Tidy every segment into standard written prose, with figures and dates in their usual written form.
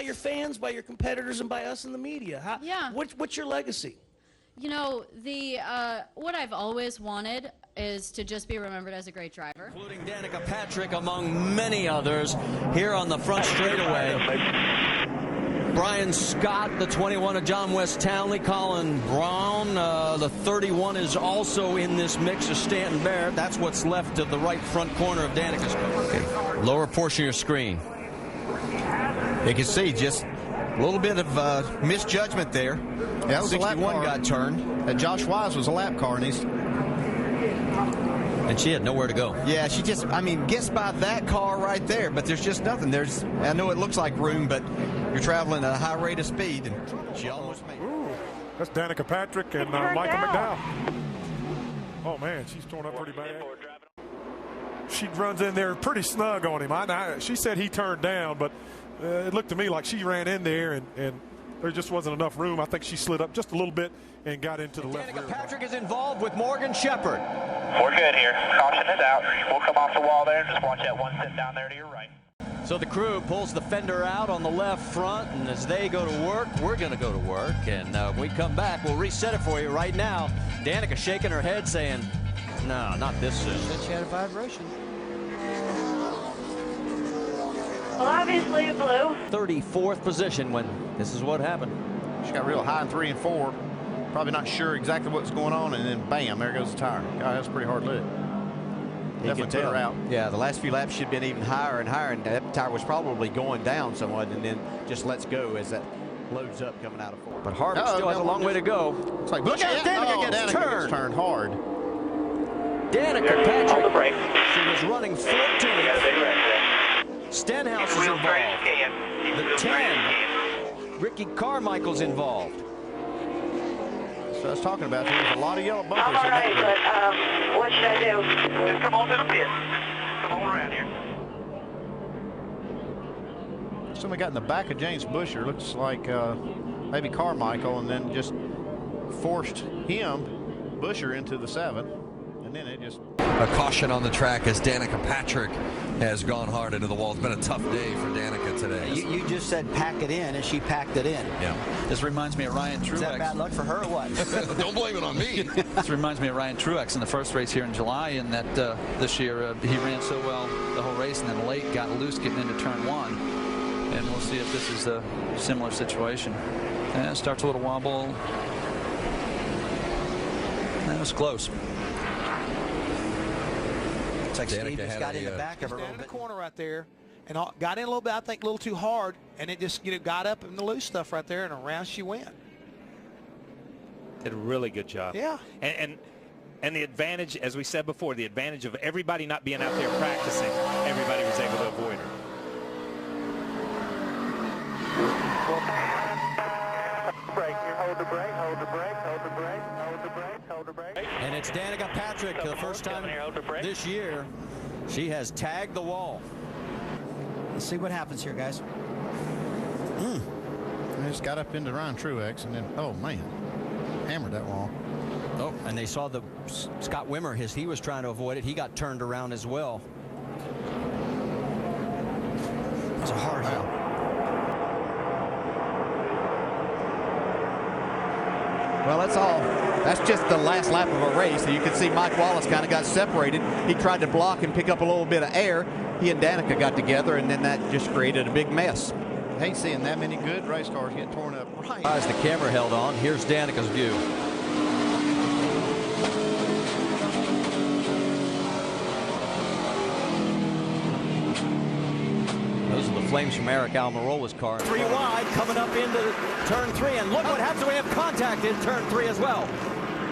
your fans, by your competitors, and by us in the media. Yeah. What's your legacy? You know, what I've always wanted is to just be remembered as a great driver. Including Danica Patrick, among many others, here on the front straightaway. Brian Scott, the 21 of John West Townley. Colin Brown, the 31, is also in this mix of Stanton Barrett. That's what's left of the right front corner of Danica's car. Okay. Lower portion of your screen. You can see just a little bit of misjudgment there. Yeah, that was 61 got turned. Josh Wise was a lap car, and she had nowhere to go. Yeah, she just, I mean, gets by that car right there, but there's just nothing. I know it looks like room, but you're traveling at a high rate of speed, and she almost made it. Ooh, that's Danica Patrick and Michael McDowell. Oh, man, she's torn up pretty bad. She runs in there pretty snug on him. She said he turned down, but it looked to me like she ran in there, and there just wasn't enough room. I think she slid up just a little bit and got into the left rear. Danica Patrick is involved with Morgan Shepherd. We're good here. Caution is out. We'll come off the wall there. Just watch that one sit down there to your right. So the crew pulls the fender out on the left front, and as they go to work, we're going to go to work. And when we come back, we'll reset it for you right now. Danica shaking her head saying, no, not this soon. She had a vibration. Well, obviously it blew. 34th position when this is what happened. She got real high in 3 and 4. Probably not sure exactly what's going on, and then bam, there goes the tire. God, that's a pretty hard lick. Definitely put her out. Yeah, the last few laps should have been even higher and higher, and that tire was probably going down somewhat, and then just lets go as that loads up coming out of 4. But Harvick still has a long way to go. It's like, look out, Danica gets turned hard. Danica Patrick, Hold the brake. she was running 14th. Stenhouse is involved. The 10, Ricky Carmichael's involved. So I was talking about there's a lot of yellow bumpers. I'm all right, but what should I do? Just come on to the pit. Come on around here. Somebody got in the back of James Busher. Looks like maybe Carmichael, and then just forced him, Busher, into the 7. And then it just... A caution on the track as Danica Patrick has gone hard into the wall. It's been a tough day for Danica today. You just said pack it in, and she packed it in. Yeah. This reminds me of Ryan Truex. Is that bad luck for her or what? Don't blame it on me. This reminds me of Ryan Truex in the first race here in July, and that this year he ran so well the whole race, and then late got loose getting into turn 1. And we'll see if this is a similar situation. And it starts a little wobble. That was close. It's like Steve just got in the back of her a little bit. Corner right there, and got in a little bit, I think a little too hard, and it just got up in the loose stuff right there, and around she went. Did a really good job. Yeah. And the advantage, as we said before, the advantage of everybody not being out there practicing, everybody was able to avoid her. Brake. Hold the brake. Hold the brake. Hold the brake. Hold the brake. Hold the brake. And it's Danica Patrick, the first time this year, she has tagged the wall. Let's see what happens here, guys. I just got up into Ryan Truex, and then, oh, man, hammered that wall. Oh, and they saw the Scott Wimmer, he was trying to avoid it. He got turned around as well. It's a hard hit. Well, that's all. That's just the last lap of a race. You can see Mike Wallace kind of got separated. He tried to block and pick up a little bit of air. He and Danica got together, and then that just created a big mess. I hate seeing that many good race cars get torn up. Right. As the camera held on, here's Danica's view. Those are the flames from Eric Almirola's car. 3 wide, coming up into turn 3, and look what happens. We have contact in turn 3 as well.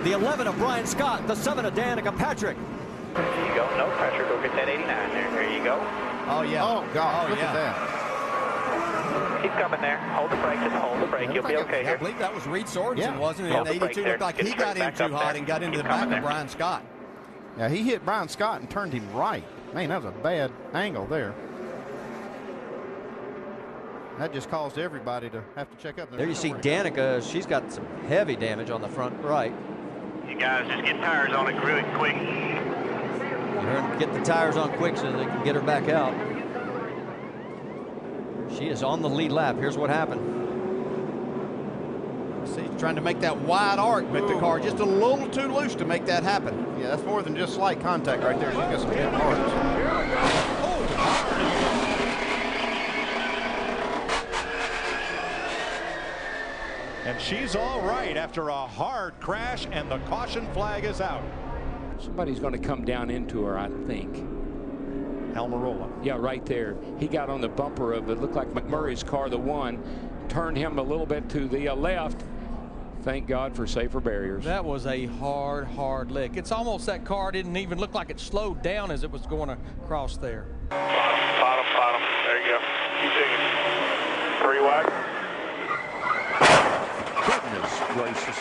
The 11 of Brian Scott, the 7 of Danica Patrick. There you go. No pressure. Go get that 89 there. There you go. Oh, yeah. Oh, God. Look at that. Keep coming there. Hold the brake. Just hold the brake. You'll be okay here. I believe that was Reed Sorensen, wasn't it? Hold And the brake 82 looked like he got in too hot and got into the back of Brian Scott. Yeah, he hit Brian Scott and turned him right. Man, that was a bad angle there. That just caused everybody to have to check up. There you see Danica. She's got some heavy damage on the front right. You guys just get tires on it really quick. You heard them get the tires on quick so they can get her back out. She is on the lead lap. Here's what happened. See, he's trying to make that wide arc, but the car just a little too loose to make that happen. Yeah, that's more than just slight contact right there. She's got some good arcs. And she's all right after a hard crash, and the caution flag is out. Somebody's going to come down into her, I think. Almirola. Yeah, right there. He got on the bumper of it. Looked like McMurray's car, the one, turned him a little bit to the left. Thank God for safer barriers. That was a hard lick. It's almost that car didn't even look like it slowed down as it was going across there. Bottom. There you go. Keep digging. 3 wide. Goodness gracious.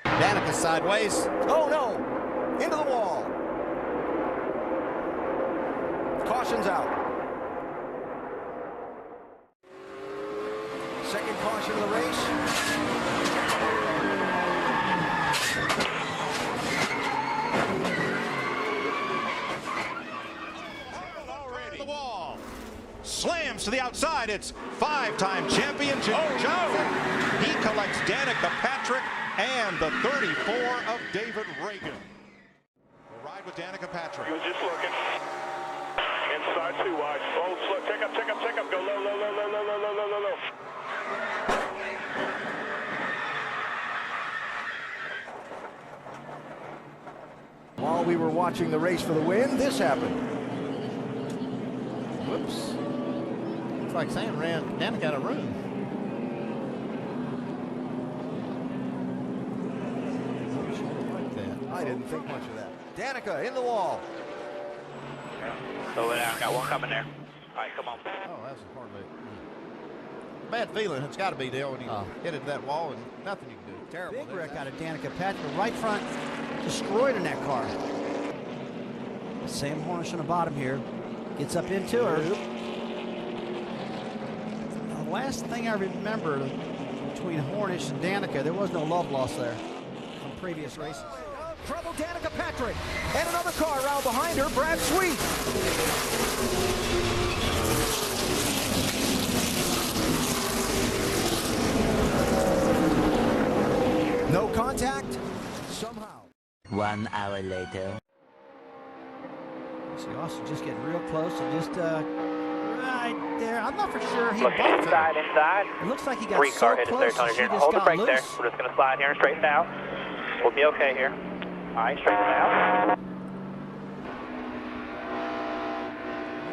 Danica sideways. Oh, no. Into the wall. Caution's out. Second caution of the race. Already. The wall. Slams to the outside. It's 5-time champion Jim Johnson. He collects Danica Patrick and the 34 of David Reagan. We'll ride with Danica Patrick. He was just looking. Inside 2 wide. Oh, slow. Check up. Go low. While we were watching the race for the win, this happened. Whoops. Looks like Sam ran Danica out of room. I didn't think much of that. Danica in the wall. Slow it down. Got one coming there. All right, come on. Oh, that's a hard lick. Bad feeling. It's got to be there when you hit into that wall and nothing you can do. Terrible. Big wreck out of Danica Patrick. Right front destroyed in that car. Sam Hornish on the bottom here. Gets up into her. The last thing I remember between Hornish and Danica, there was no love lost there from previous races. Trouble Danica Patrick. And another car around behind her, Brad Sweet. No contact, somehow. 1 hour later. See Austin just getting real close and just right there. I'm not for sure he Looking bumped her. inside. It looks like he got 3 so car hit us there, close Tony that she Jr. just Hold the got brake loose. there. We're just going to slide here and straighten out. We'll be okay here. All right, straighten out.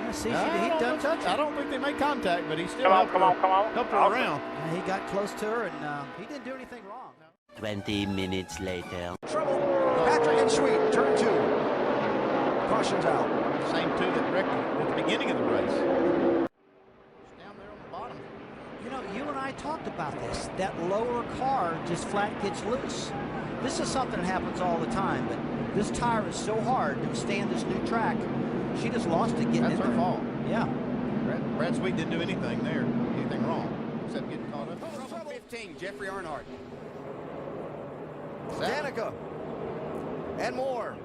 Yeah, see, he done touch it. I don't think they made contact, but he still Come on. helped her around. Yeah, he got close to her, and he didn't do anything wrong. 20 minutes later. Trouble. Patrick and Sweet, turn 2. Caution's out. Same 2 that wrecked at the beginning of the race. Down there on the bottom. You know, you and I talked about this. That lower car just flat gets loose. This is something that happens all the time, but this tire is so hard to withstand this new track. She just lost it getting in there. That's her fault. Yeah. Brad Sweet didn't do anything there, anything wrong, except getting caught up. 15, Jeffrey Earnhardt. Danica. And more.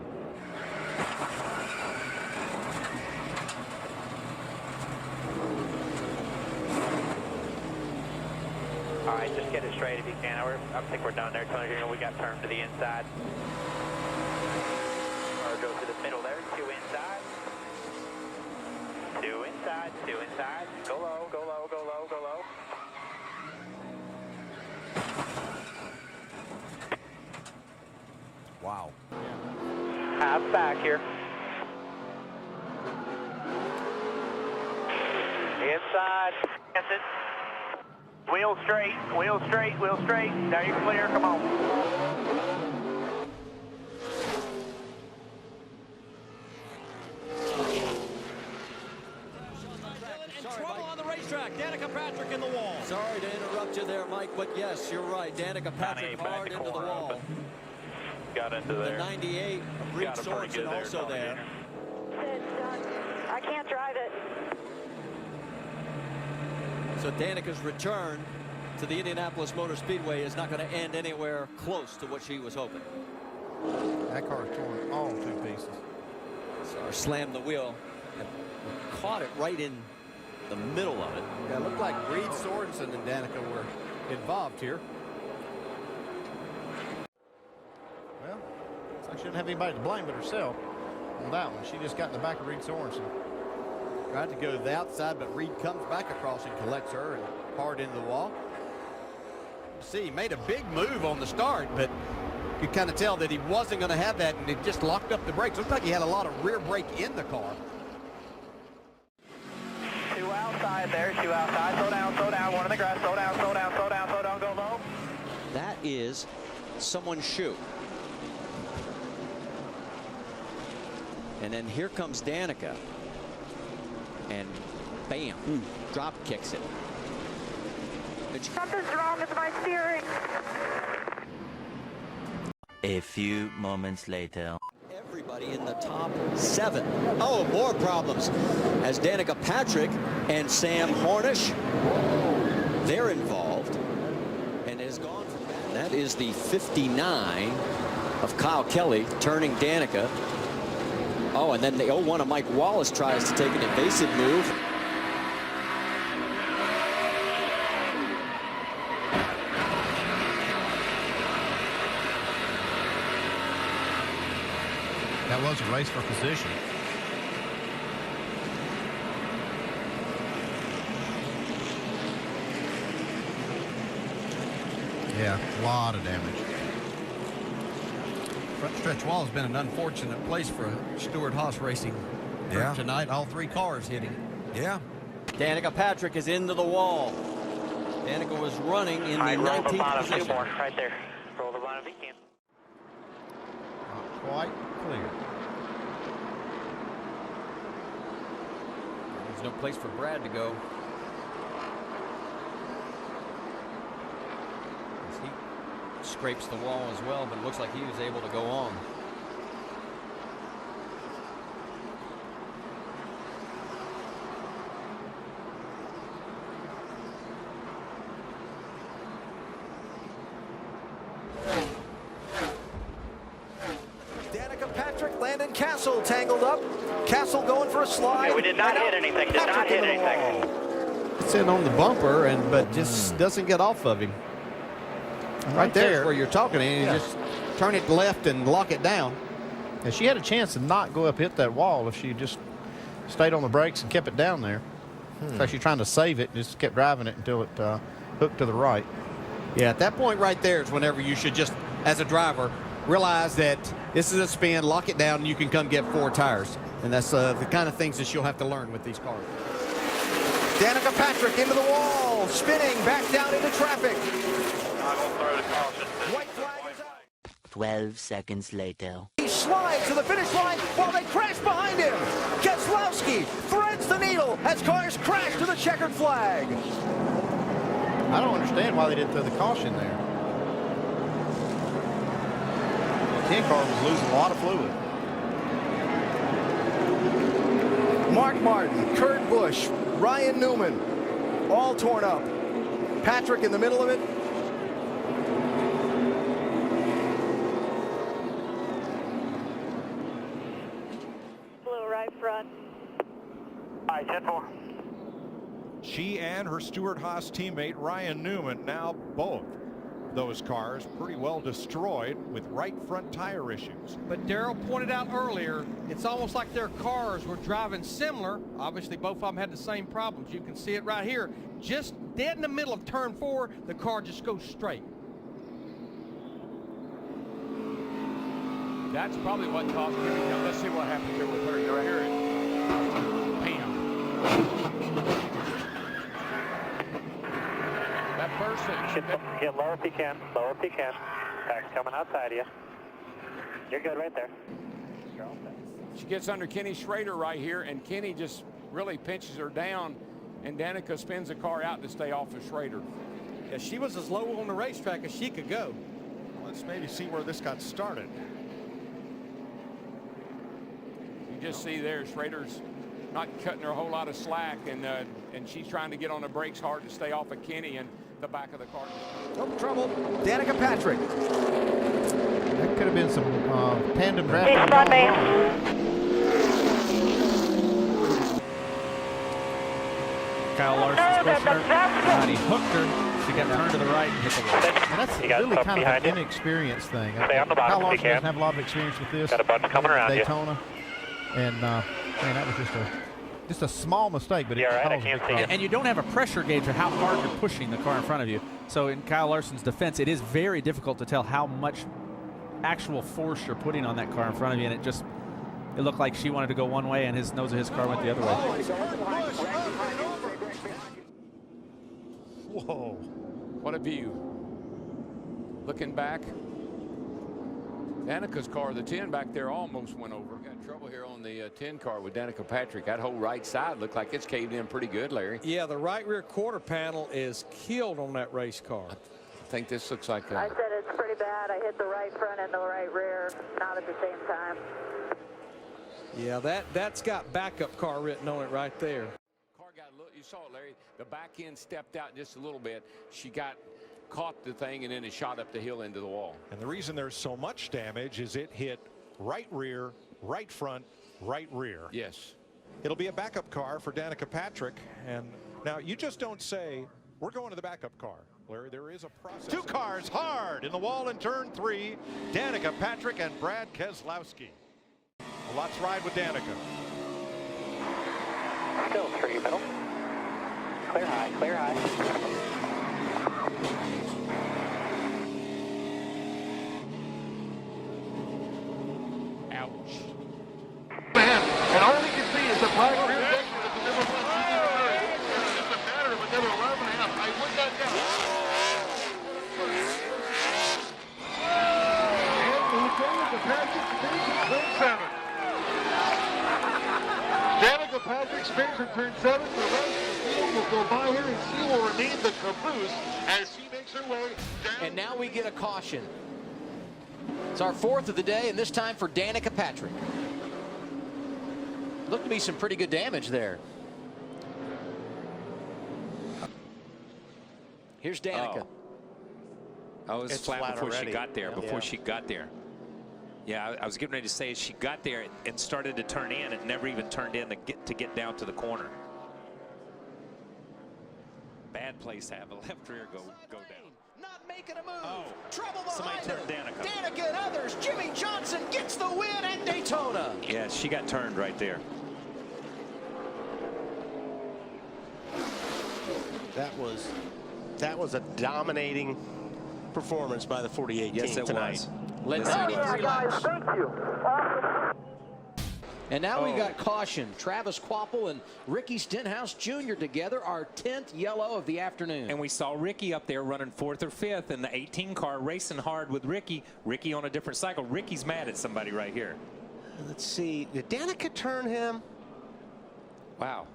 All right, just get it straight if you can. I think we're done there, Tony Jr. We got turned to the inside. Or go to the middle there. 2 inside. 2 inside. Go low. Wow. Half back here. Inside. That's it. Wheel straight. Now you're clear. Come on. Trouble on the racetrack. Danica Patrick in the wall. Sorry to interrupt you there, Mike, but yes, you're right. Danica Patrick hard into the wall. Got into there. The 98 of Reed Sorensen also there. I can't drive it. So Danica's return to the Indianapolis Motor Speedway is not going to end anywhere close to what she was hoping. That car is torn all to pieces. So slammed the wheel caught it right in the middle of it. Yeah, it looked like Reed Sorensen and Danica were involved here. Well, I shouldn't have anybody to blame but herself on that one. She just got in the back of Reed Sorensen. Tried to go to the outside, but Reed comes back across and collects her and hard into the wall. See, he made a big move on the start, but you kind of tell that he wasn't going to have that, and it just locked up the brakes. Looked like he had a lot of rear brake in the car. Two outside there, two outside. Slow down, one in the grass. Slow down, go low. That is someone's shoe. And then here comes Danica. And bam, drop kicks it. Something's wrong with my steering. A few moments later. Everybody in the top 7. Oh, more problems as Danica Patrick and Sam Hornish, they're involved and has gone from that. That is the 59 of Kyle Kelly turning Danica. Oh, and then the 01 of Mike Wallace tries to take an evasive move. That was a race for position. Yeah, a lot of damage. Front stretch wall has been an unfortunate place for Stewart-Haas Racing tonight. All 3 cars hitting. Yeah. Danica Patrick is into the wall. Danica was running in the 19th position. Right there. Roll the bottom if you can. Not quite clear. There's no place for Brad to go. He scrapes the wall as well, but it looks like he was able to go on. Danica Patrick, Landon Castle tangled up. Castle going for a slide. Yeah, we did not hit anything. It's in on the bumper, but just doesn't get off of him. Right there where you're talking, and you just turn it left and lock it down. And she had a chance to not go up hit that wall if she just stayed on the brakes and kept it down there. In fact, she's trying to save it, just kept driving it until it hooked to the right. Yeah, at that point right there is whenever you should just, as a driver, realize that this is a spin, lock it down, and you can come get 4 tires. And that's the kind of things that you'll have to learn with these cars. Danica Patrick into the wall, spinning back down into traffic. White flag is out. 12 seconds later. He slides to the finish line while they crash behind him. Keselowski threads the needle as cars crash to the checkered flag. I don't understand why they didn't throw the caution there. The 10 car was losing a lot of fluid. Mark Martin, Kurt Busch, Ryan Newman, all torn up. Patrick in the middle of it. Blue right front. All right, 10-4. She and her Stewart-Haas teammate Ryan Newman, now both those cars pretty well destroyed with right front tire issues. But Darrell pointed out earlier, it's almost like their cars were driving similar. Obviously, both of them had the same problems. You can see it right here. Just dead in the middle of turn 4, the car just goes straight. That's probably what caused her to come. Let's see what happens here with her. You hear it. Bam. That person. Get lower if you can. Lower if you can. Pack's coming outside of you. You're good right there. She gets under Kenny Schrader right here, and Kenny just really pinches her down, and Danica spins the car out to stay off of Schrader. Yeah, she was as low on the racetrack as she could go. Let's maybe see where this got started. You just see there, Schrader's not cutting her a whole lot of slack, and she's trying to get on the brakes hard to stay off of Kenny and the back of the car. No trouble. Danica Patrick. That could have been some tandem Please drafting. front me. her, and he hooked her. She got turned to the right and hit the wall. And that's really kind of an inexperienced thing. Stay on the bottom Kyle if you Larson can. doesn't have a lot of experience with this. Got a bunch coming around you. Daytona. And man, that was just a small mistake, but it right, I caused a can't big see problem. And you don't have a pressure gauge for how hard you're pushing the car in front of you. So in Kyle Larson's defense, it is very difficult to tell how much actual force you're putting on that car in front of you, and it looked like she wanted to go one way and his nose of his car went the other way. Whoa, what a view. Looking back, Danica's car, the 10 back there, almost went over. Got trouble here on the 10 car with Danica Patrick. That whole right side looked like it's caved in pretty good, Larry. Yeah, the right rear quarter panel is killed on that race car. I think this looks like I said it's pretty bad. I hit the right front and the right rear, not at the same time. Yeah, that's got backup car written on it right there. Car got a little, you saw it, Larry. The back end stepped out just a little bit. She caught the thing and then it shot up the hill into the wall. And the reason there's so much damage is it hit right rear, right front, right rear. Yes. It'll be a backup car for Danica Patrick. And now you just don't say, we're going to the backup car. Larry, there is a process. Two cars hard in the wall in turn 3. Danica Patrick and Brad Keselowski. Well, let's ride with Danica. Still 3 middle. Clear high, clear high. Ouch. Man, and all we can see is the black rear section of the number 1 CDR. It's just a matter of another 11.5. I would not doubt. Danica Patrick spins in turn 7. The rest of the field will go by her, and she will remain the caboose as she makes her way down. And now we get a caution. It's our 4th of the day, and this time for Danica Patrick. Looked to be some pretty good damage there. Here's Danica. I was It's flat before already. she got there. Yeah. Before she got there. Yeah, I was getting ready to say, as she got there and started to turn in, it never even turned in to get down to the corner. Bad place to have a left rear go down. Not making a move. Oh, trouble somebody behind her. turned Danica. Danica and others. Jimmy Johnson gets the win at Daytona. Yeah, she got turned right there. That was a dominating performance by the 48 Yes, team it tonight. was. Led Yes, it 93 laps. Thank you. Awesome. And now we got caution. Travis Kvapil and Ricky Stenhouse Jr. together, our 10th yellow of the afternoon. And we saw Ricky up there running 4th or 5th in the 18 car, racing hard with Ricky. Ricky on a different cycle. Ricky's mad at somebody right here. Let's see. Did Danica turn him? Wow.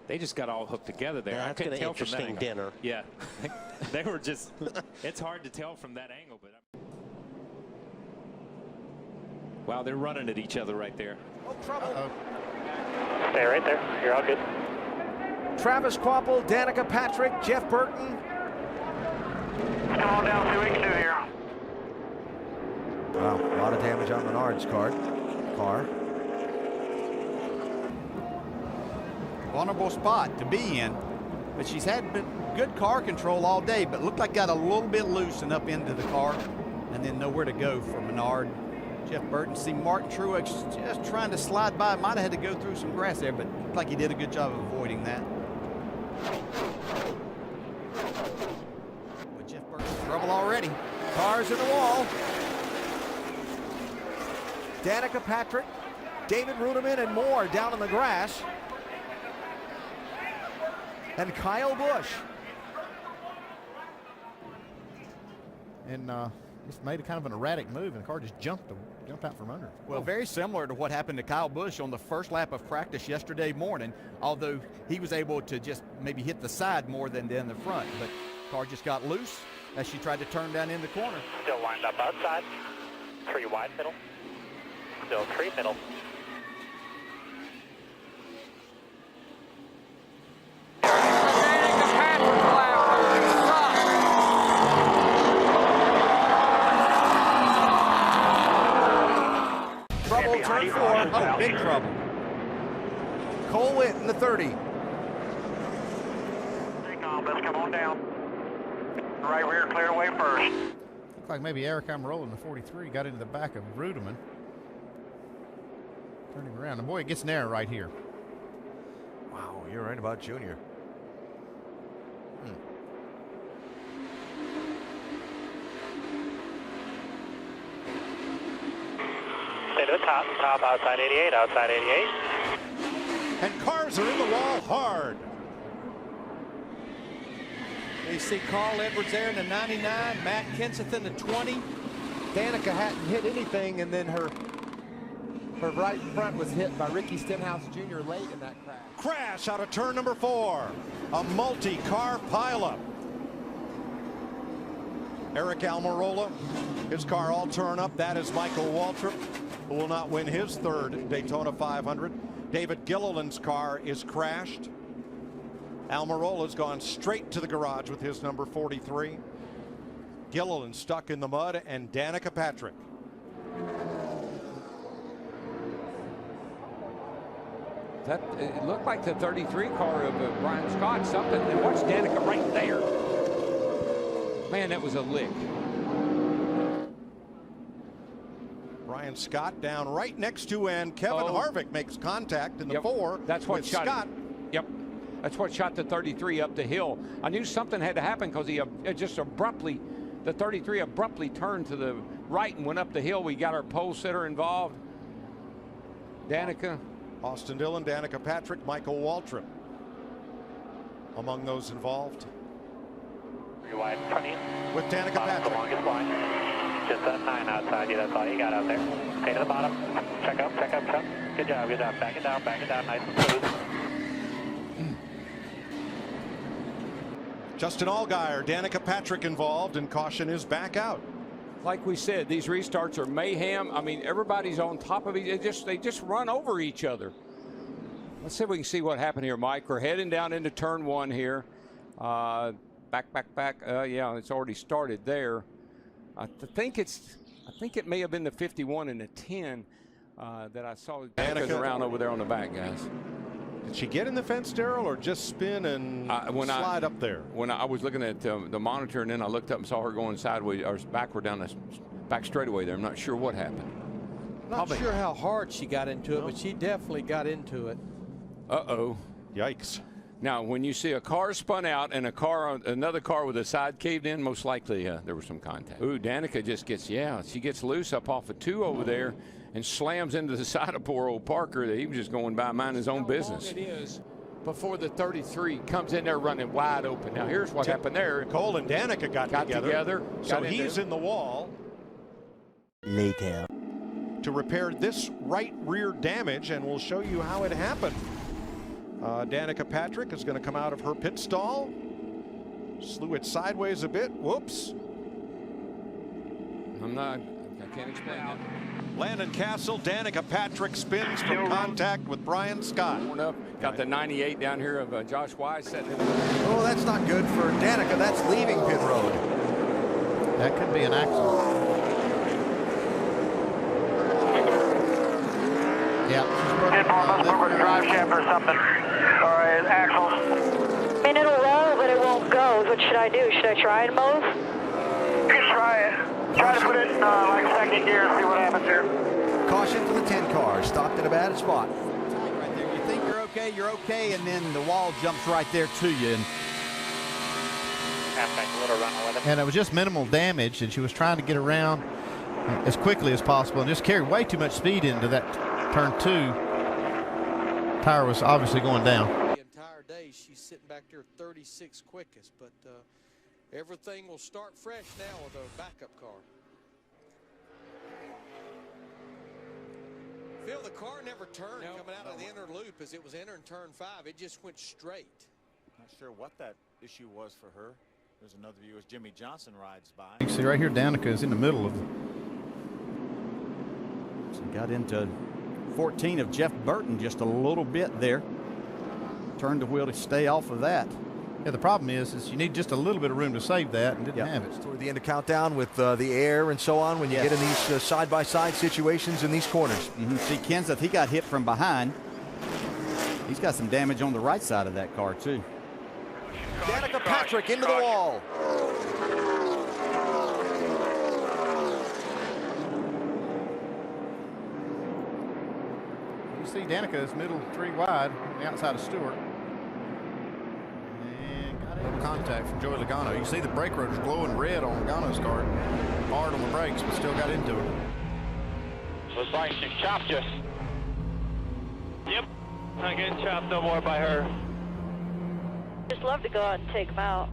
They just got all hooked together there. Yeah, I that's couldn't an tell from that interesting angle. dinner. Yeah. They were just, it's hard to tell from that angle, but. Wow, they're running at each other right there. Oh, trouble. Stay right there. You're all good. Travis Kvapil, Danica Patrick, Jeff Burton. Come on down 282 here. Wow, a lot of damage on Menard's car. Vulnerable spot to be in, but she's had good car control all day, but looked like got a little bit loose and up into the car, and then nowhere to go for Menard. Jeff Burton, see Martin Truex just trying to slide by. Might have had to go through some grass there, but looked like he did a good job of avoiding that. But Jeff Burton in trouble already. Cars in the wall. Danica Patrick, David Ruderman, and more down in the grass. And Kyle Busch. And just made a kind of an erratic move, and the car just jumped out from under. Well, very similar to what happened to Kyle Busch on the first lap of practice yesterday morning, although he was able to just maybe hit the side more than the front. But the car just got loose as she tried to turn down in the corner. Still lined up outside. 3 wide middle. Still 3 middle. Trouble, turn 4. Oh, big trouble. Cole Witt in the 30. slowing down. Right rear cleared away first. Looked like maybe Eric Almirola in the 43 got into the back of Ruderman. Turning around. And boy, it gets narrow right here. Wow, you're right about Junior. Stay to the top. Top outside 88. Outside 88. And cars are in the wall hard. You see Carl Edwards there in the 99, Matt Kenseth in the 20. Danica hadn't hit anything, and then her right front was hit by Ricky Stenhouse Jr. late in that crash. Crash out of turn number 4. A multi-car pileup. Eric Almirola, his car all torn up. That is Michael Waltrip, who will not win his third Daytona 500. David Gilliland's car is crashed. Almirola's gone straight to the garage with his number 43. Gilliland stuck in the mud, and Danica Patrick. That it looked like the 33 car of Brian Scott, something. And watch Danica right there. Man, that was a lick. Brian Scott down right next to, and Kevin Harvick makes contact in the 4. That's what with shot Scott. Yep. That's what shot the 33 up the hill. I knew something had to happen because he just abruptly, the 33 abruptly turned to the right and went up the hill. We got our pole sitter involved. Danica. Austin Dillon, Danica Patrick, Michael Waltrip among those involved. Rewind in front of you. With Danica Patrick. The longest line. Just that 9 outside you. That's all you got out there. Stay to the bottom. Check up, check up, check. Good job, good job. Back it down, nice and smooth. Justin Allgaier, Danica Patrick involved, and caution is back out. Like we said, these restarts are mayhem. I mean, everybody's on top of each other. They just run over each other. Let's see if we can see what happened here, Mike. We're heading down into turn 1 here. Back. Yeah, it's already started there. I think it may have been the 51 and the 10 that I saw Danica's around over there on the back, guys. Did she get in the fence, Darrell, or just spin and slide up there? When I was looking at the monitor, and then I looked up and saw her going sideways or backward down the back straightaway there. I'm not sure what happened. Not sure how hard she got into it, but she definitely got into it. Uh-oh. Yikes. Now, when you see a car spun out and another car with a side caved in, most likely there was some contact. Ooh, Danica just she gets loose up off of 2 over there and slams into the side of poor old Parker. He was just going by minding his own business. It is before the 33 comes in there running wide open. Now, here's what happened there. Cole and Danica got together. So he's in the wall. Later. To repair this right rear damage, and we'll show you how it happened. Danica Patrick is going to come out of her pit stall. Slew it sideways a bit. Whoops. I can't explain that. Landon Castle, Danica Patrick spins from contact with Brian Scott. Got the 98 down here of Josh Wise setting it. Oh, that's not good for Danica. That's leaving pit road. That could be an accident. Yeah. Get must move her drive shaft or something. All right, axles. I mean, it'll roll, but it won't go. What should I do? Should I try and move? You can try it. Try to put it in like second gear and see what happens here. Caution for the 10 car. Stopped at a bad spot. Right there. You think you're okay, and then the wall jumps right there to you. And it was just minimal damage, and she was trying to get around as quickly as possible and just carried way too much speed into that turn 2. Tire was obviously going down. The entire day she's sitting back there 36 quickest, but everything will start fresh now with a backup car. Phil, the car never turned coming out of the inner loop as it was entering turn 5. It just went straight. Not sure what that issue was for her. There's another view as Jimmy Johnson rides by. You can see right here, Danica is in the middle of it. So got into 14 of Jeff Burton just a little bit there. Turned the wheel to stay off of that. Yeah, the problem is you need just a little bit of room to save that, and didn't have it. Toward the end of countdown with the air and so on when you get in these side-by-side situations in these corners. See, Kenseth, he got hit from behind. He's got some damage on the right side of that car, too. Danica Patrick into the wall. You see Danica is middle 3 wide on the outside of Stewart. And got a little contact from Joey Logano. You can see the brake rotors glowing red on Logano's car. Hard on the brakes, but still got into it. Looks like she chopped you. Yep. Not getting chopped no more by her. Just love to go out and take them out.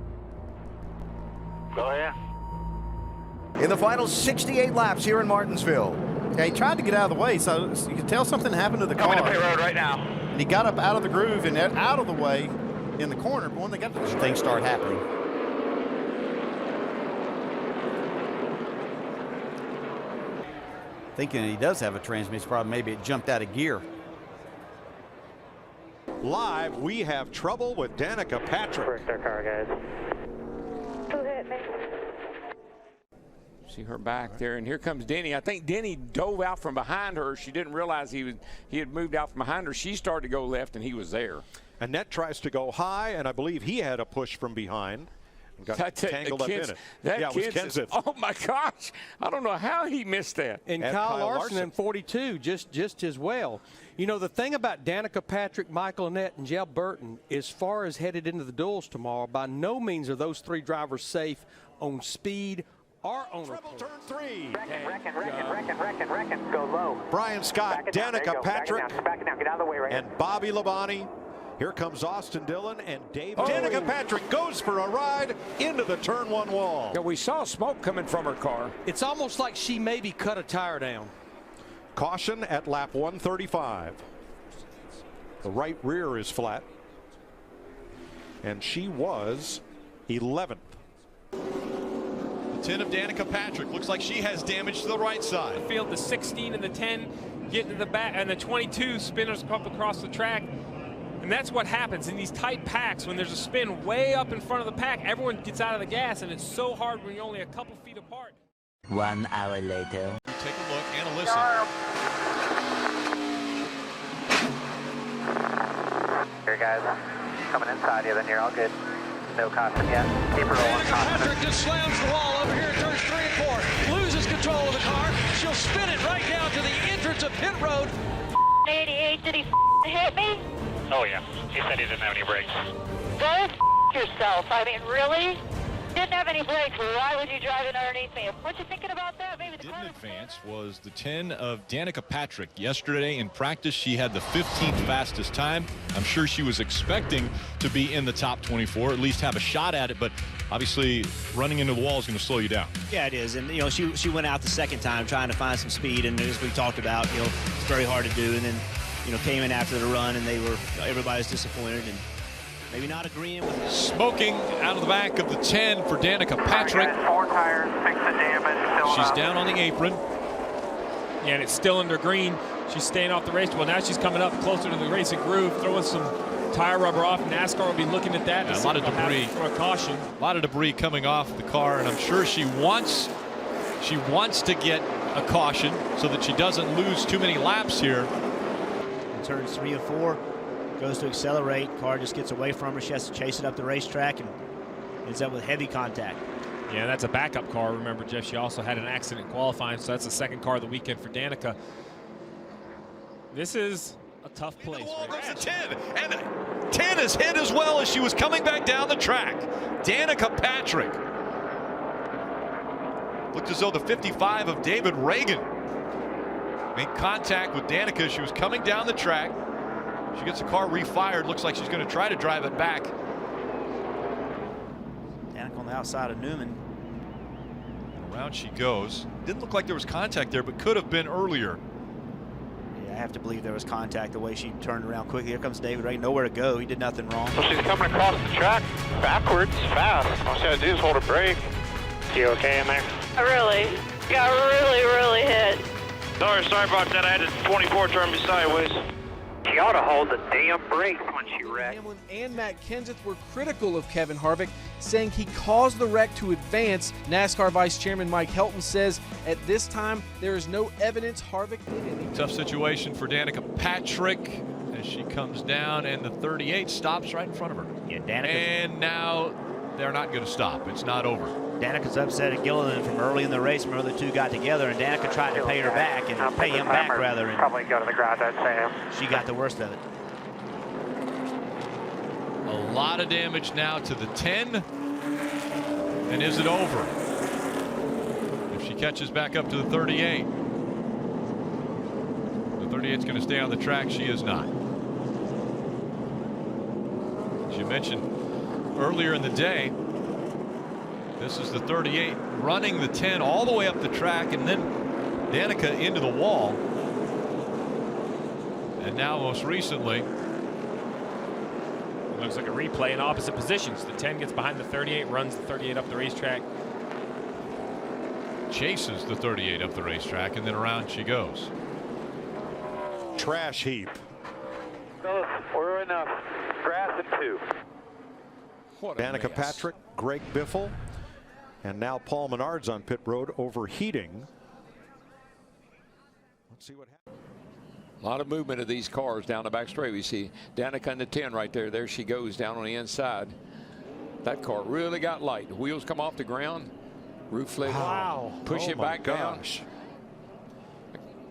Go ahead. In the final 68 laps here in Martinsville. Yeah, he tried to get out of the way, so you can tell something happened to the car. Coming to pit road right now. And he got up out of the groove and out of the way in the corner, but when they got to the Things start happening. Thinking he does have a transmission problem, maybe it jumped out of gear. Live, we have trouble with Danica Patrick. Where's their car, guys? Who hit me? See her back there, and here comes Denny. I think Denny dove out from behind her. She didn't realize he had moved out from behind her. She started to go left, and he was there. Annette tries to go high, and I believe he had a push from behind. And got tangled up in it. Yeah, it was Kenseth. Oh, my gosh. I don't know how he missed that. And Kyle Larson in 42 just as well. You know, the thing about Danica Patrick, Michael Annett, and Jeb Burton, as far as headed into the duels tomorrow, by no means are those 3 drivers safe on speed or on Treble turn 3. Reckon. Go low. Brian Scott, Danica Patrick, Back it down. Get out of the way right and Bobby Labonte. Here comes Austin Dillon and Dave. Danica Patrick goes for a ride into the turn 1 wall. Yeah, we saw smoke coming from her car. It's almost like she maybe cut a tire down. Caution at lap 135. The right rear is flat. And she was 11th. The 10 of Danica Patrick looks like she has damage to the right side. The field, the 16 and the 10 get to the back, and the 22 spinners up across the track. And that's what happens in these tight packs. When there's a spin way up in front of the pack, everyone gets out of the gas, and it's so hard when you're only a couple feet apart. 1 hour later. Take a look and a listen. Here, guys. Coming inside you, then you're all good. No caution yet. Keep her rolling. Patrick just slams the wall over here in turns 3 and 4. Loses control of the car. She'll spin it right down to the entrance of pit road. 88, did he hit me? Oh, yeah. He said he didn't have any brakes. Go yourself. I mean, really? Didn't have any brakes. Why would you drive it underneath me? What you thinking about that? Maybe the Didn't advance was the 10 of Danica Patrick. Yesterday in practice, she had the 15th fastest time. I'm sure she was expecting to be in the top 24, at least have a shot at it, but obviously running into the wall is going to slow you down. Yeah, it is. And, you know, she went out the second time trying to find some speed, and as we talked about, you know, it's very hard to do. And then, you know, came in after the run, and everybody's disappointed and maybe not agreeing with it. Smoking out of the back of the 10 for Danica Patrick. 4 tires, fix the damage. She's down on the apron. Yeah, and it's still under green. She's staying off the race. Well, now she's coming up closer to the racing groove, throwing some tire rubber off. NASCAR will be looking at that. Yeah, a lot of debris. For a caution. A lot of debris coming off the car, and I'm sure she wants to get a caution so that she doesn't lose too many laps here. In turns 3 and 4, goes to accelerate. Car just gets away from her. She has to chase it up the racetrack and ends up with heavy contact. Yeah, that's a backup car. Remember, Jeff, she also had an accident qualifying, so that's the second car of the weekend for Danica. This is a tough place. Goes to 10, and 10 is hit as well as she was coming back down the track. Danica Patrick. Looked as though the 55 of David Reagan made contact with Danica as she was coming down the track. She gets the car refired. Looks like she's going to try to drive it back. Danica on the outside of Newman. And around she goes. Didn't look like there was contact there, but could have been earlier. Yeah, I have to believe there was contact the way she turned around quickly. Here comes David Reagan. Nowhere to go. He did nothing wrong. So she's coming across the track backwards, fast. All she had to do is hold her brake. You okay in there? Really? Got really hit. Sorry about that. I had a 24 turn me sideways. She ought to hold the damn brakes when she wrecked. Hamlin and Matt Kenseth were critical of Kevin Harvick, saying he caused the wreck to advance. NASCAR Vice Chairman Mike Helton says at this time there is no evidence Harvick did anything. Tough situation for Danica Patrick. as she comes down, and the 38 stops right in front of her. Yeah, Danica. And now they're not going to stop. It's not over. Danica's upset at Gilliland from early in the race. Remember, the two got together, and Danica tried to pay her back, and pay him back rather. And probably go to the garage, I'd say. She got the worst of it. A lot of damage now to the 10. And is it over? If she catches back up to the 38. The 38's going to stay on the track. She is not. As you mentioned earlier in the day, this is the 38 running the 10 all the way up the track, and then Danica into the wall. And now most recently, looks like a replay in opposite positions. The 10 gets behind the 38, runs the 38 up the racetrack. Chases the 38 up the racetrack, and then around she goes. Trash heap. Fellas, we're in grass at 2. Danica Patrick, Greg Biffle, and now Paul Menard's on pit road overheating. Let's see what happens. A lot of movement of these cars down the back straight. We see Danica in the 10 right there. There she goes down on the inside. That car really got light. The wheels come off the ground. Roof flip. Wow. Push it back down.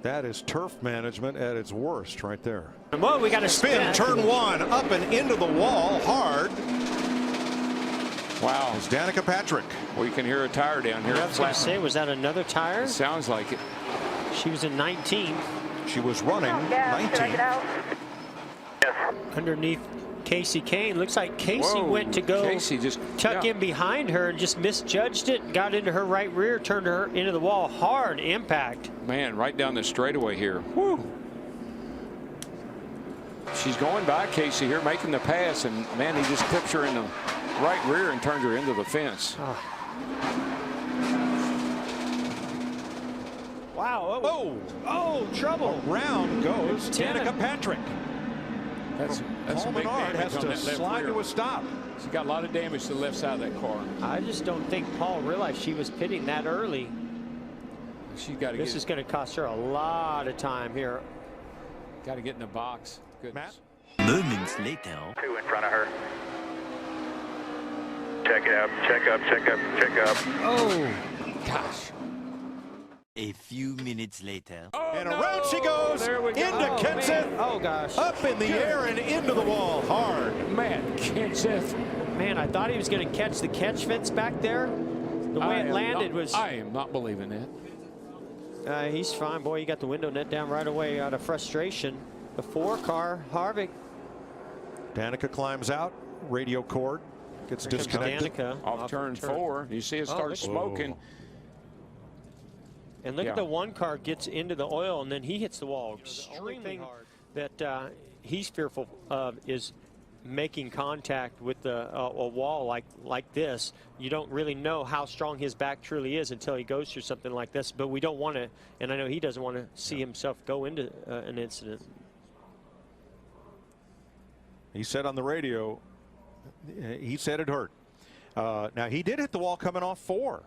That is turf management at its worst right there. Well, we got a spin. Turn 1 up and into the wall hard. Wow. It's Danica Patrick. Well, you can hear a tire down here. I was going to say, was that another tire? It sounds like it. She was in 19th. She was running 19. Underneath Casey Kane. Looks like Casey went to go tuck in behind her and just misjudged it. Got into her right rear, turned her into the wall. Hard impact. Man, right down the straightaway here. Whew. She's going by Casey here, making the pass, and man, he just clips her in the right rear and turns her into the fence. Wow. Oh, trouble. Around goes Danica Patrick. That's Paul Menard has to slide to a stop. She got a lot of damage to the left side of that car. I just don't think Paul realized she was pitting that early. She's got to This is going to cost her a lot of time here. Got to get in the box. Goodness. Moments later. 2 in front of her. Check it out. Check up. Check up. Check up. Oh, gosh. A few minutes later. And around she goes into Kenseth. Oh, gosh. Up in the air and into the wall hard. Man, Kenseth. Man, I thought he was going to catch the catch fence back there. The way it landed was... I am not believing that. He's fine. Boy, he got the window net down right away out of frustration. The 4 car, Harvick. Danica climbs out. Radio cord gets disconnected. Danica off turn 4. You see it start smoking. And look at the 1 car gets into the oil, and then he hits the wall extremely hard. That he's fearful of is making contact with a wall like this. You don't really know how strong his back truly is until he goes through something like this. But we don't want to, and I know he doesn't want to see himself go into an incident. He said on the radio, he said it hurt. Now, he did hit the wall coming off 4.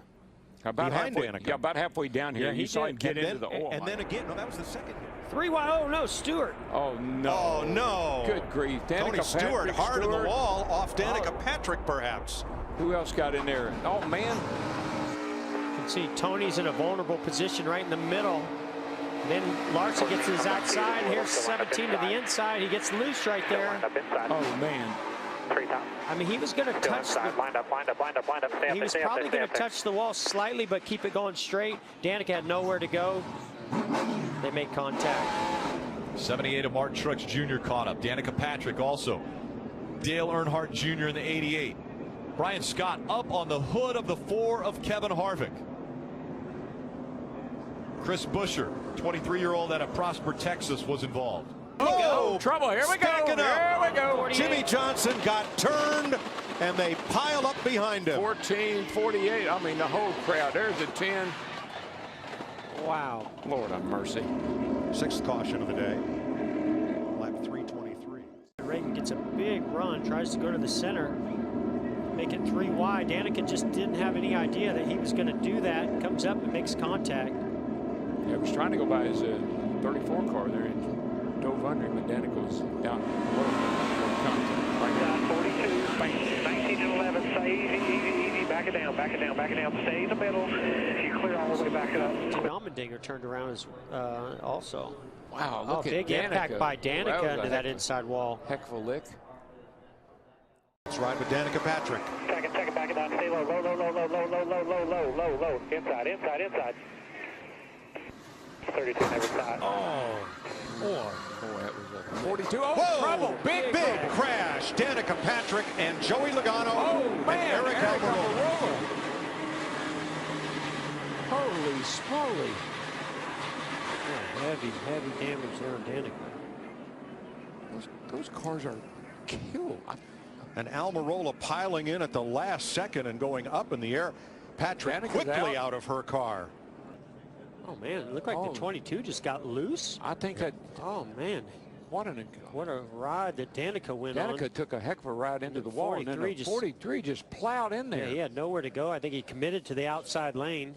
About behind halfway, Danica. Yeah, about halfway down here. You saw him get into the oil. And then again, no, that was the second hit. 3 wide. Oh, no, Stewart. Oh, no. Oh, no. Good grief. Tony Stewart hard in the wall off Danica Patrick, perhaps. Who else got in there? Oh, man. You can see Tony's in a vulnerable position right in the middle. Then Larson gets his outside. Here's 17 to the inside. He gets loose right there. Oh, man. I mean, he was going to touch the... Line up. He was probably going to touch the wall slightly, but keep it going straight. Danica had nowhere to go. They make contact. 78 of Martin Truex Jr. caught up. Danica Patrick also. Dale Earnhardt Jr. in the 88. Brian Scott up on the hood of the 4 of Kevin Harvick. Chris Buescher, 23-year-old out of Prosper, Texas, was involved. Oh, trouble. Here we go. Here we go. Jimmy Johnson got turned, and they pile up behind him. 14:48. I mean, the whole crowd. There's a 10. Wow. Lord have mercy. 6th caution of the day. Lap 323. Reagan gets a big run, tries to go to the center, make it 3 wide. Danica just didn't have any idea that he was going to do that. Comes up and makes contact. Yeah, he was trying to go by his 34 car there and dove 100, but Danica was down below. 42, 19 and 11, stay easy, back it down, stay in the middle, you clear all the way back up. Allmendinger turned around as also. Wow, look at big Danica. impact by Danica into that inside wall. Heck of a lick. Let's ride with Danica Patrick. Second, back it down, stay low, low, inside. 32, never side. Oh, boy, that was a 42. Oh, Whoa, trouble. big crash. Danica Patrick and Joey Logano Oh, man, and Eric Almirola. Holy smoly. Heavy damage there on Danica. Those cars are killed. And Almirola piling in at the last second and going up in the air. Patrick Danica's quickly out of her car. Oh man, it looked like the 22 just got loose. I think that. Oh man, what a ride that Danica went on. Danica took a heck of a ride into the wall, and then the 43 just plowed in there. Yeah, he had nowhere to go. I think he committed to the outside lane.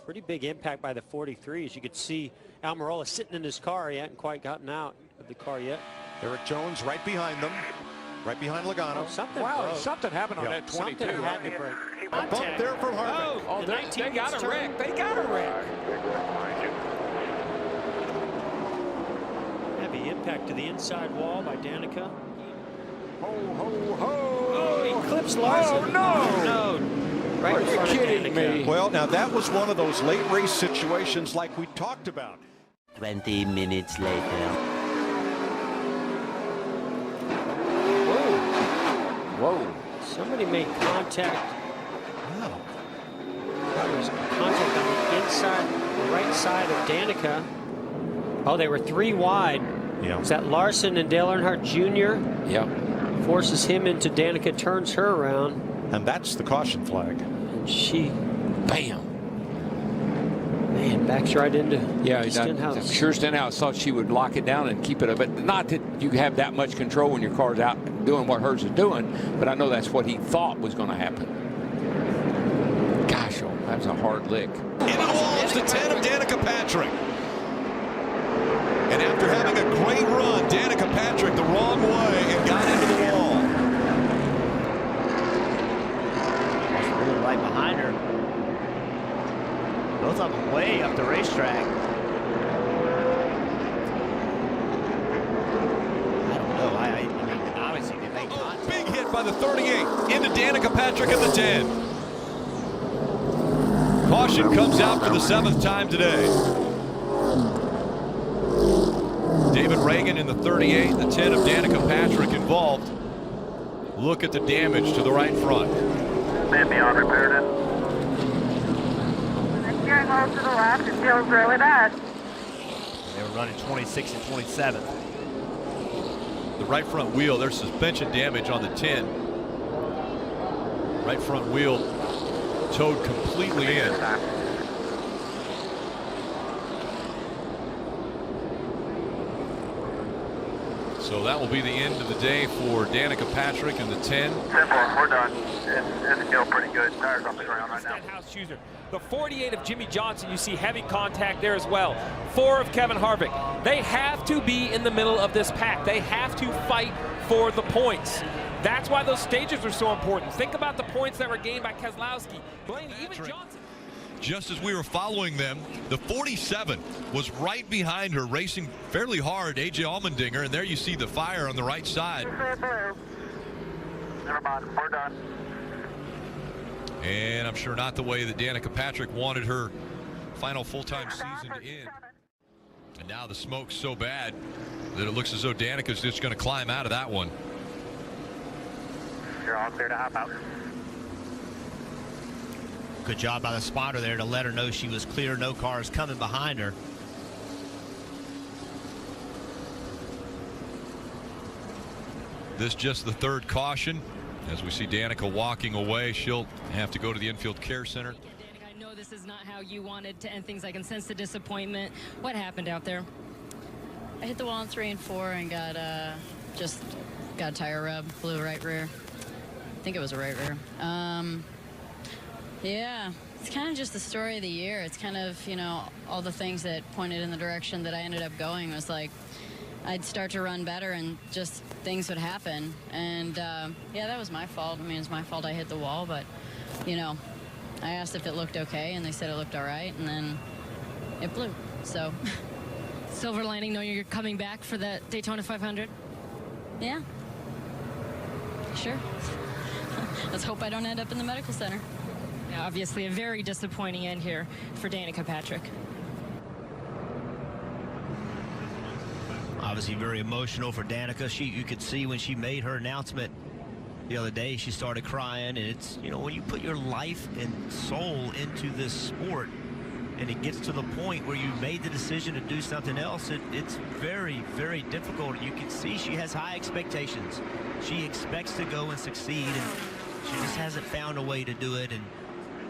Pretty big impact by the 43. As you could see, Almirola sitting in his car. He hadn't quite gotten out of the car yet. Eric Jones right behind them. Right behind Logano. Oh, something happened on that 22. Something had to break. A bump there from Harvick. Oh, they got a wreck. They got a wreck. Heavy impact to the inside wall by Danica. Ho. Oh, he clips Larson. Oh, no. Right Are in you front of kidding Danica. me? Well, now that was one of those late race situations like we talked about. 20 minutes later. Whoa. Somebody made contact. Wow. There was contact on the inside, the right side of Danica. Oh, they were 3 wide. Yeah. Is that Larson and Dale Earnhardt Jr.? Yeah. Forces him into Danica, turns her around. And that's the caution flag. And she, Bam. man, backs right into Stenhouse. I'm sure Stenhouse thought she would lock it down and keep it, but not that you have that much control when your car's out doing what hers is doing, but I know that's what he thought was going to happen. Gosh, that was a hard lick. Into the wall is the 10 of Danica Patrick. And after having a great run, Danica Patrick the wrong way and got into the wall. Really right behind her. Both of them way up the racetrack. I don't know. I mean, obviously they make contact. Big hit by the 38 into Danica Patrick at the 10. Caution comes out for the 7th time today. David Reagan in the 38, the 10 of Danica Patrick involved. Look at the damage to the right front. Man beyond repaired it. Steering wheel to the left, it feels really bad. They were running 26 and 27. The right front wheel, there's suspension damage on the 10. Right front wheel towed completely in. So that will be the end of the day for Danica Patrick and the 10. 10-4, we're done. It's still pretty good. Tires on the ground right now. Stenhouse Jr. The 48 of Jimmy Johnson, you see heavy contact there as well. 4 of Kevin Harvick. They have to be in the middle of this pack. They have to fight for the points. That's why those stages are so important. Think about the points that were gained by Keselowski, Blaney, even Johnson. Just as we were following them, the 47 was right behind her, racing fairly hard, A.J. Allmendinger, and there you see the fire on the right side. Never mind, we're done. And I'm sure not the way that Danica Patrick wanted her final full-time season to end. And now the smoke's so bad that it looks as though Danica's just going to climb out of that one. You're all clear to hop out. Good job by the spotter there to let her know she was clear. No cars coming behind her. This just the 3rd caution. As we see Danica walking away, she'll have to go to the infield care center. I know this is not how you wanted to end things. I can sense the disappointment. What happened out there? I hit the wall in 3 and 4 and got just got a tire rub, blew right rear. I think it was a right rear. Yeah, it's kind of just the story of the year. It's kind of, you know, all the things that pointed in the direction that I ended up going was like, I'd start to run better and just things would happen. And yeah, that was my fault. I mean, it's my fault I hit the wall, but you know, I asked if it looked okay and they said it looked all right, and then it blew. So silver lining knowing you're coming back for the Daytona 500. Yeah, sure. Let's hope I don't end up in the medical center. Yeah, obviously a very disappointing end here for Danica Patrick. Obviously very emotional for Danica. You could see when she made her announcement the other day, she started crying. And it's, you know, when you put your life and soul into this sport and it gets to the point where you made the decision to do something else, it's very, very difficult. You can see she has high expectations. She expects to go and succeed, and she just hasn't found a way to do it. And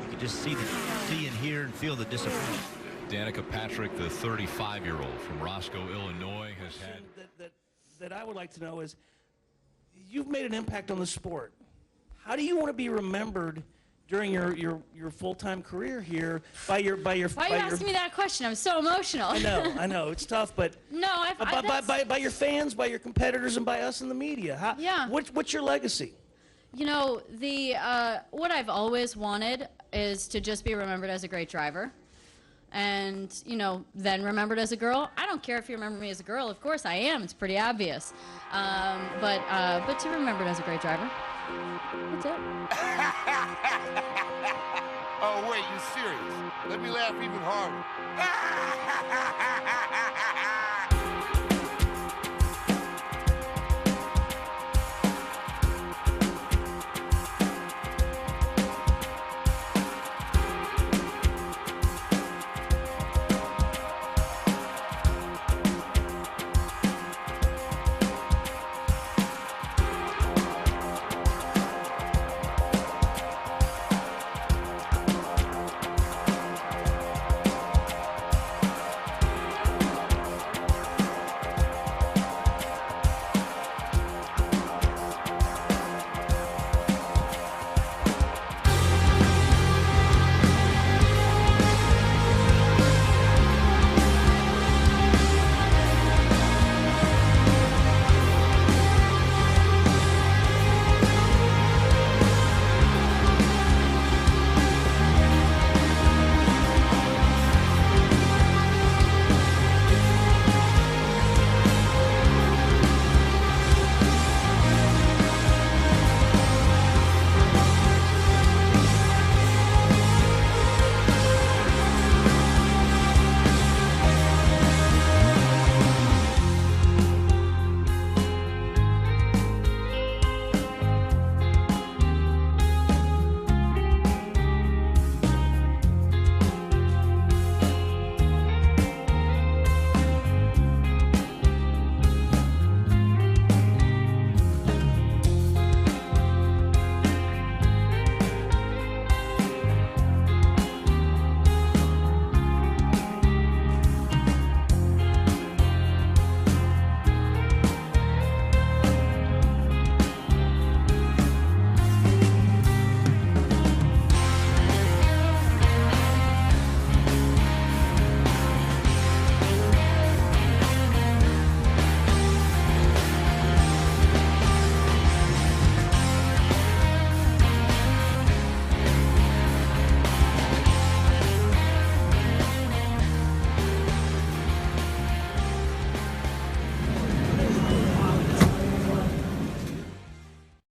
you can just see and hear and feel the disappointment. Danica Patrick, the 35-year-old from Roscoe, Illinois, has had... That I would like to know is, you've made an impact on the sport. How do you want to be remembered during your full-time career here by your... Why are you asking me that question? I'm so emotional. I know, it's tough, but... No, by your fans, by your competitors, and by us in the media. Yeah. What's your legacy? You know, what I've always wanted is to just be remembered as a great driver. And, you know, then remembered as a girl. I don't care if you remember me as a girl. Of course I am. It's pretty obvious. But to remembered as a great driver. That's it. Oh, wait, you serious? Let me laugh even harder.